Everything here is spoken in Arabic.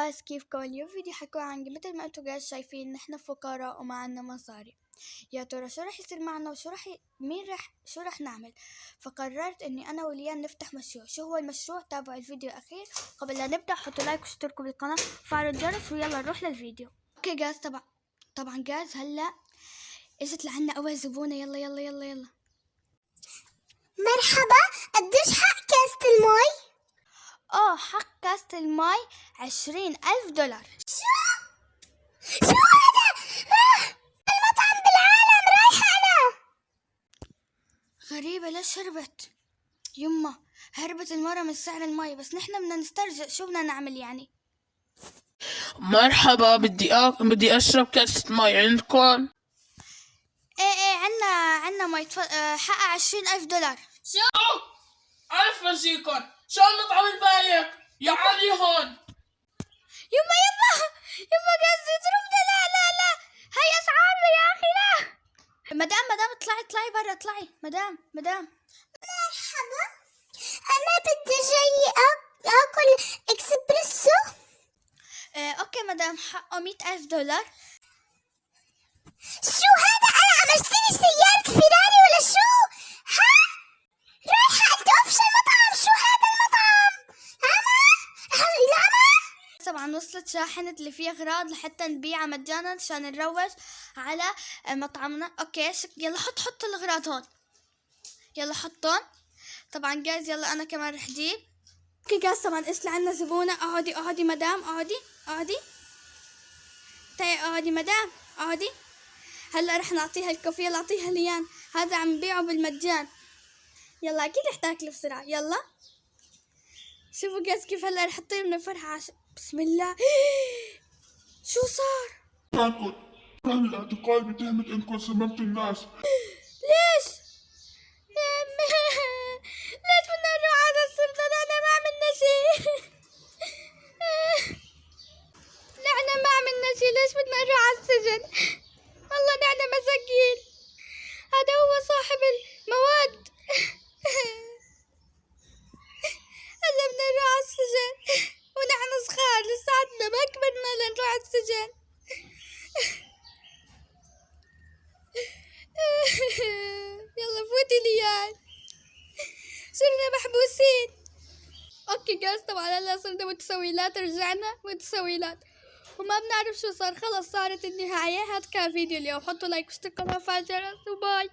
جايز كيفكم؟ اليوم فيديو حكوا عن مثل ما انتم جايز شايفين نحن فقراء وما عنا مصاري. يا ترى شو رح يصير معنا وشو شو رح نعمل؟ فقررت اني انا وليان نفتح مشروع. شو هو المشروع؟ تابعوا الفيديو الاخير. قبل لا نبدا حطوا لايك واشتركوا بالقناه وفعلوا الجرس ويلا نروح للفيديو. اوكي جايز، طبعا جايز هلا اجت لعنا اول زبونه. يلا يلا يلا يلا. مرحبا، قديش حق كاسة المي؟ حق كاسة الماي 20,000 دولار. شو هذا؟ المطعم بالعالم رايحة أنا. غريبة، ليش هربت؟ يما هربت المرة من سعر الماي، بس نحن بدنا نسترجع. شو بدنا نعمل يعني؟ مرحبا، بدي اشرب كاسة مي عندكم؟ ايه عنا ماي. حقها 20,000 دولار. شو؟ عارف فشيكن شو المطعم البايك؟ يا علي هون. يما قاعد يضربنا. لا هاي اسعارنا يا اخي. لا مدام اطلعي برا، اطلعي مدام. مرحبا، أنا بدي جاي آكل إكسبريسو. اوكي مدام، حقه 100,000 دولار. شو هذا؟ أنا عم أشتري سيارة فيراري ولا شو؟ ها؟ رايحة عند أوبشن مطعم. شو هذا المطعم؟ العمى؟ طبعا وصلت شاحنة اللي فيها اغراض لحتى نبيعها مجانا عشان نروج على مطعمنا. اوكي يلا حط الاغراض هون. يلا حطهم. طبعا جايز يلا انا كمان رح جيب. اوكي جايز، طبعا اسلع عنا زبونة. اقعدي مدام، اقعدي. تعي اقعدي مدام، اقعدي. هلا رح نعطيها الكوفي. يلا اعطيها ليان، هذا عم نبيعه بالمجان. يلا اكيد رح تاكله بسرعة. يلا شوفوا جايز كيف هلا رح تطير من الفرحة. بسم الله. شو صار؟ تاكل كان الاعتقال بتهمة انكم سممتوا الناس. ليش بدنا نروح على السلطة؟ احنا ما عملنا شيء. نحن ما عملنا شيء، ليش بدنا نروح على السجن؟ والله نحن مساكين. هذا هو صاحب المواد. هلا بدنا نروح على السجن ونحن صغار لساتنا ما كبرنا لنروح على السجن. يلا فوتي ليان، صرنا محبوسين. اوكي جايز، طبعا هلا صرنا متسولات، رجعنا متسولات وما بنعرف شو صار. خلص صارت النهاية. هاد كان فيديو اليوم. حطوا لايك واشتركوا وفعلوا الجرس وباي.